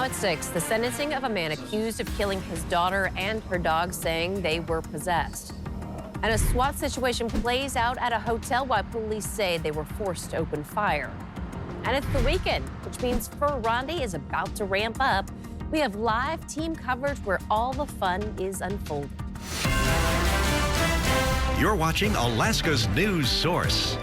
Now at 6, the sentencing of a man accused of killing his daughter and her dog, saying they were possessed. And a SWAT situation plays out at a hotel while police say they were forced to open fire. And it's the weekend, which means Ferrandi is about to ramp up. We have live team coverage where all the fun is unfolding. You're watching Alaska's news source.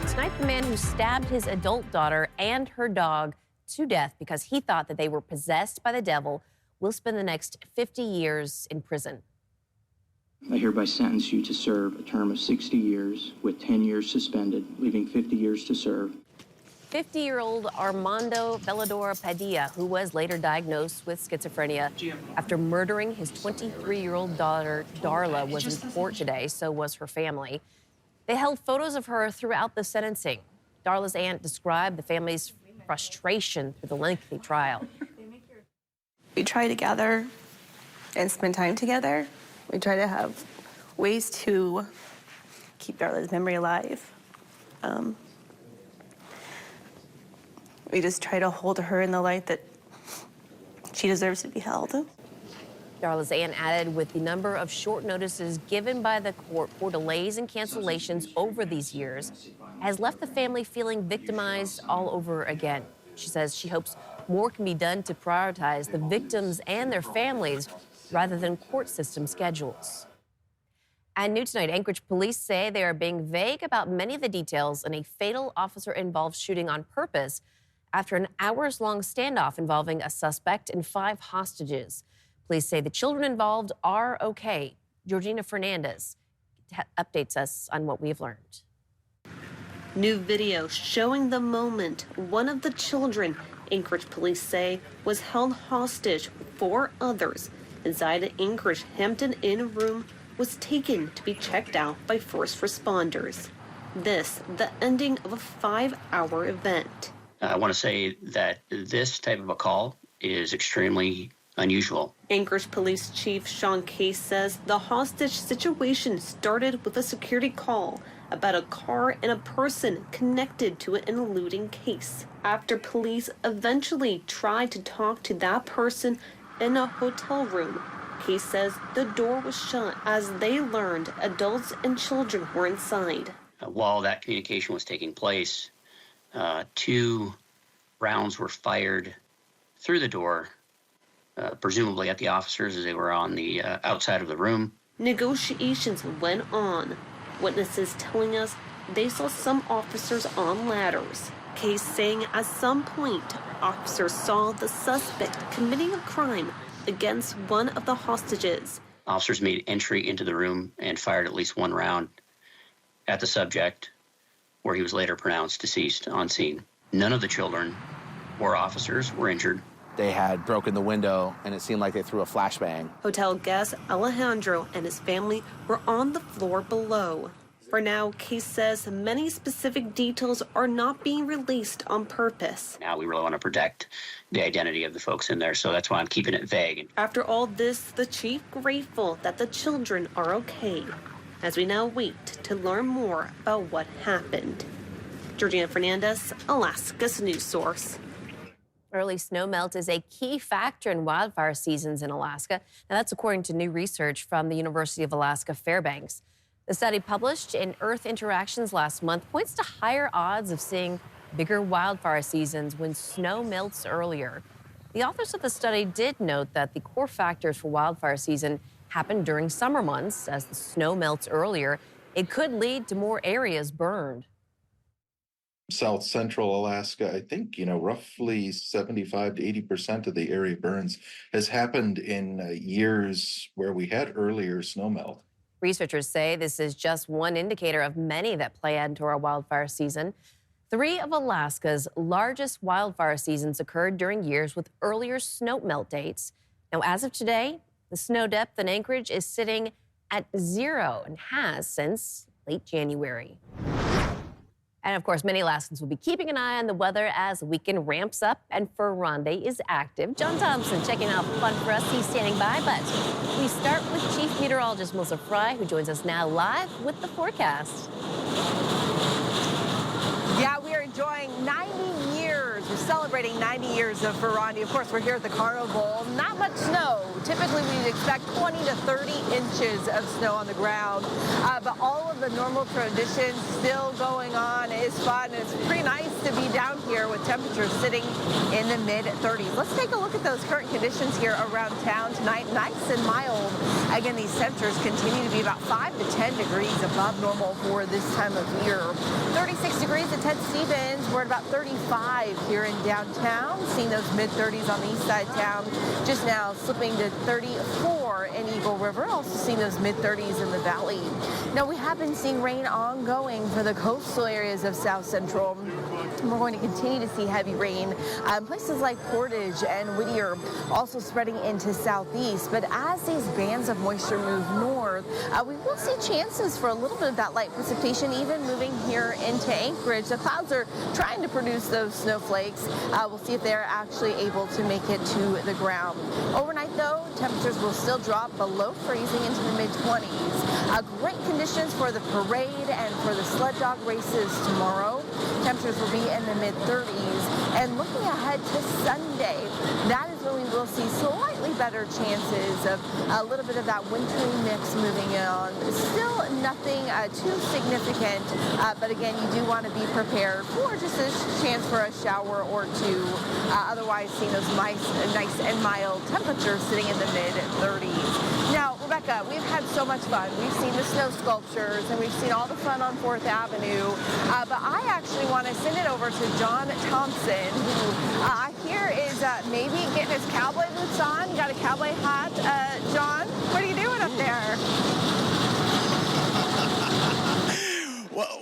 Tonight, the man who stabbed his adult daughter and her dog to death because he thought that they were possessed by the devil will spend the next 50 years in prison. I hereby sentence you to serve a term of 60 years with 10 years suspended, leaving 50 years to serve. 50-year-old Armando Velador Padilla, who was later diagnosed with schizophrenia after murdering his 23-year-old daughter, Darla, was in court today. So was her family. They held photos of her throughout the sentencing. Darla's aunt described the family's frustration through the lengthy trial. We try to gather and spend time together. We try to have ways to keep Darla's memory alive. We just try to hold her in the light that she deserves to be held. Darla's aunt added, with the number of short notices given by the court for delays and cancellations over these years, has left the family feeling victimized all over again. She says she hopes more can be done to prioritize the victims and their families rather than court system schedules. And new tonight, Anchorage police say they are being vague about many of the details in a fatal officer-involved shooting on purpose after an hours-long standoff involving a suspect and 5 hostages. Police say the children involved are okay. Georgina Fernandez updates us on what we have learned. New video showing the moment one of the children, Anchorage police say, was held hostage with 4 others inside an Anchorage Hampton Inn room, was taken to be checked out by first responders. This, the ending of a 5-hour event. I want to say that this type of a call is extremely unusual. Anchorage Police Chief Sean Case says the hostage situation started with a security call about a car and a person connected to an eluding case. After police eventually tried to talk to that person in a hotel room, Case says the door was shut as they learned adults and children were inside. While that communication was taking place, 2 rounds were fired through the door, presumably at the officers as they were on the outside of the room. Negotiations went on. Witnesses telling us they saw some officers on ladders. Case saying at some point, officers saw the suspect committing a crime against one of the hostages. Officers made entry into the room and fired at least 1 round at the subject, where he was later pronounced deceased on scene. None of the children or officers were injured. They had broken the window, and it seemed like they threw a flashbang. Hotel guest Alejandro and his family were on the floor below. For now, Case says many specific details are not being released on purpose. Now we really want to protect the identity of the folks in there, so that's why I'm keeping it vague. After all this, the chief grateful that the children are okay, as we now wait to learn more about what happened. Georgina Fernandez, Alaska's news source. Early snowmelt is a key factor in wildfire seasons in Alaska. Now, that's according to new research from the University of Alaska Fairbanks. The study published in Earth Interactions last month points to higher odds of seeing bigger wildfire seasons when snow melts earlier. The authors of the study did note that the core factors for wildfire season happen during summer months. As the snow melts earlier, it could lead to more areas burned. South Central Alaska, I think, roughly 75 to 80% of the area burns has happened in years where we had earlier snowmelt. Researchers say this is just one indicator of many that play into our wildfire season. 3 of Alaska's largest wildfire seasons occurred during years with earlier snowmelt dates. Now, as of today, the snow depth in Anchorage is sitting at 0 and has since late January. And of course, many Alaskans will be keeping an eye on the weather as the weekend ramps up and Ferrandi is active. John Thompson checking out fun for us. He's standing by, but we start with Chief Meteorologist Melissa Fry, who joins us now live with the forecast. Yeah, we are enjoying 90 years we're celebrating 90 years of Ferrandi. Of course, we're here at the Carnival. Not much snow. Typically, we'd expect 20 to 30 inches of snow on the ground. But all of the normal traditions still going on. It's fun. It's pretty nice to be down here with temperatures sitting in the mid-30s. Let's take a look at those current conditions here around town tonight. Nice and mild. Again, these temperatures continue to be about 5 to 10 degrees above normal for this time of year. 36 degrees at Ted Stevens. We're at about 35 here in downtown. Seeing those mid-30s on the east side of town. Just now slipping to 34 in Eagle River. Also seeing those mid-30s in the valley. Now, we have been seeing rain ongoing for the coastal areas of South Central. We're going to continue to see heavy rain in places like Portage and Whittier, also spreading into southeast. But as these bands of moisture move north, we will see chances for a little bit of that light precipitation, even moving here into Anchorage. The clouds are trying to produce those snowflakes. We'll see if they're actually able to make it to the ground. Overnight, though, temperatures will still drop below freezing into the mid-20s. Great conditions for the parade and for the sled dog races tomorrow. Temperatures will be in the mid-30s. And looking ahead to Sunday, that is when we will see slightly better chances of a little bit of that wintry mix moving on. Still nothing too significant, but again, you do want to be prepared for just a chance for a shower or two. Otherwise, seeing those nice and mild temperatures sitting in the mid-30s. Now, Rebecca, we've had so much fun. We've seen the snow sculptures and we've seen all the fun on 4th Avenue. But I actually want to send it over to John Thompson, who I hear is maybe getting his cowboy boots on. You got a cowboy hat. John, what are you doing up there?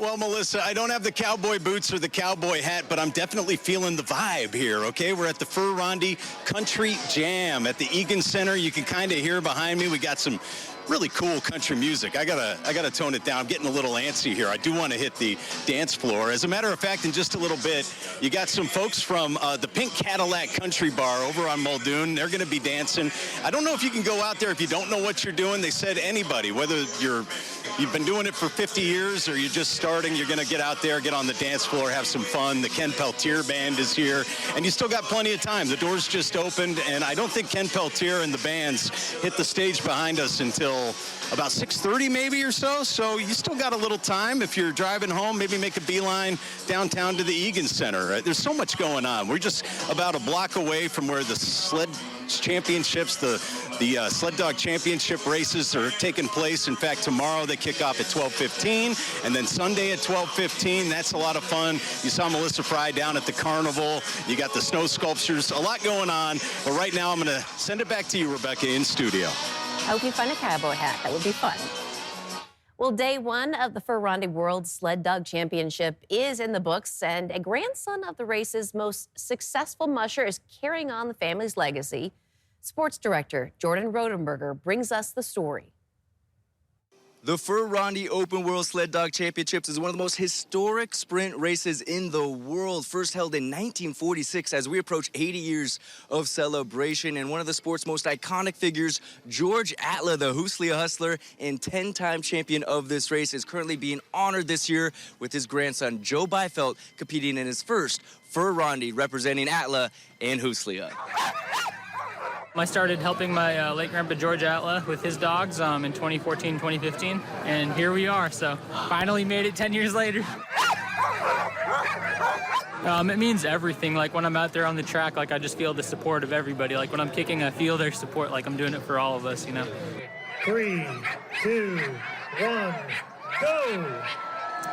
Well, Melissa, I don't have the cowboy boots or the cowboy hat, but I'm definitely feeling the vibe here, okay? We're at the Ferrandi Country Jam at the Egan Center. You can kind of hear behind me. We got some really cool country music. I gotta tone it down. I'm getting a little antsy here. I do want to hit the dance floor. As a matter of fact, in just a little bit, you got some folks from the Pink Cadillac Country Bar over on Muldoon. They're going to be dancing. I don't know if you can go out there if you don't know what you're doing. They said anybody, whether you've been doing it for 50 years or you're just starting, you're going to get out there, get on the dance floor, have some fun. The Ken Peltier Band is here, and you still got plenty of time. The doors just opened, and I don't think Ken Peltier and the bands hit the stage behind us until about 6:30 maybe or so. So you still got a little time. If you're driving home, maybe make a beeline downtown to the Egan Center. There's so much going on. We're just about a block away from where the sled championships, the sled dog championship races are taking place. In fact, tomorrow they kick off at 12:15, and then Sunday at 12:15. That's a lot of fun. You saw Melissa Fry down at the Carnival. You got the snow sculptures. A lot going on. But right now, I'm going to send it back to you, Rebecca, in studio. I hope you find a cowboy hat. That would be fun. Well, day one of the Ferrandi World Sled Dog Championship is in the books, and a grandson of the race's most successful musher is carrying on the family's legacy. Sports director Jordan Rodenberger brings us the story. The Ferrandi Open World Sled Dog Championships is one of the most historic sprint races in the world. First held in 1946 as we approach 80 years of celebration. And one of the sport's most iconic figures, George Atla, the Hooslia Hustler and 10-time champion of this race, is currently being honored this year with his grandson, Joe Byfelt, competing in his first Ferrandi, representing Atla and Hooslia. I started helping my late grandpa George Atla with his dogs in 2014, 2015, and here we are. So finally made it 10 years later. It means everything. Like when I'm out there on the track, like I just feel the support of everybody. Like when I'm kicking, I feel their support. Like I'm doing it for all of us, you know. 3, 2, 1, go!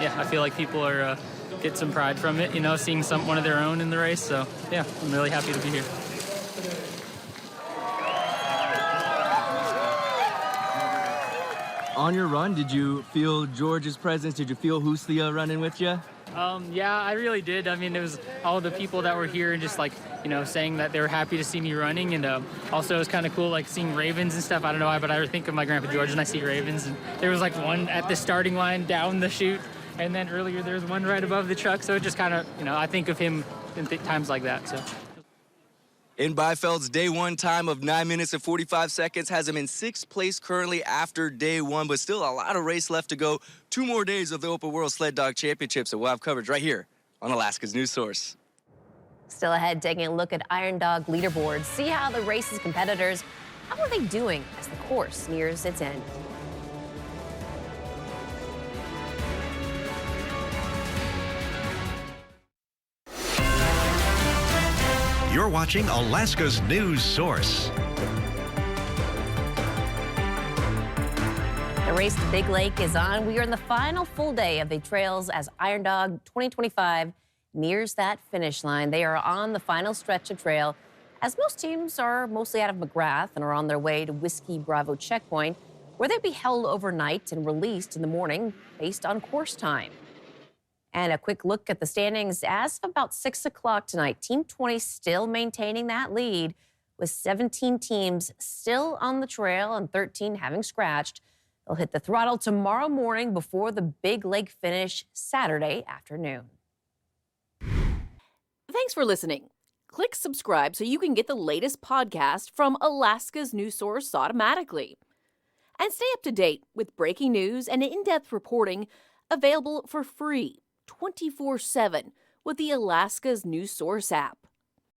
Yeah, I feel like people are get some pride from it, you know, seeing one of their own in the race. So yeah, I'm really happy to be here. On your run, did you feel George's presence? Did you feel Hooslia running with you? Yeah, I really did. I mean, it was all the people that were here and just like, you know, saying that they were happy to see me running. And also it was kind of cool, like seeing ravens and stuff. I don't know why, but I think of my grandpa George and I see ravens. And there was like one at the starting line down the chute. And then earlier there was one right above the truck. So it just kind of, you know, I think of him in times like that. So. In Byfeld's day one time of 9 minutes and 45 seconds has him in 6th place currently after day one, but still a lot of race left to go. 2 more days of the Open World Sled Dog Championships, and we'll have coverage right here on Alaska's News Source. Still ahead, taking a look at Iron Dog leaderboards. See how the race's competitors, how are they doing as the course nears its end? You're watching Alaska's news source. The race to Big Lake is on. We are in the final full day of the trails as Iron Dog 2025 nears that finish line. They are on the final stretch of trail, as most teams are mostly out of McGrath and are on their way to Whiskey Bravo checkpoint, where they'll be held overnight and released in the morning based on course time. And a quick look at the standings as of about 6 o'clock tonight. Team 20 still maintaining that lead, with 17 teams still on the trail and 13 having scratched. They'll hit the throttle tomorrow morning before the Big Lake finish Saturday afternoon. Thanks for listening. Click subscribe so you can get the latest podcast from Alaska's news source automatically. And stay up to date with breaking news and in-depth reporting available for free 24/7 with the Alaska's news source app.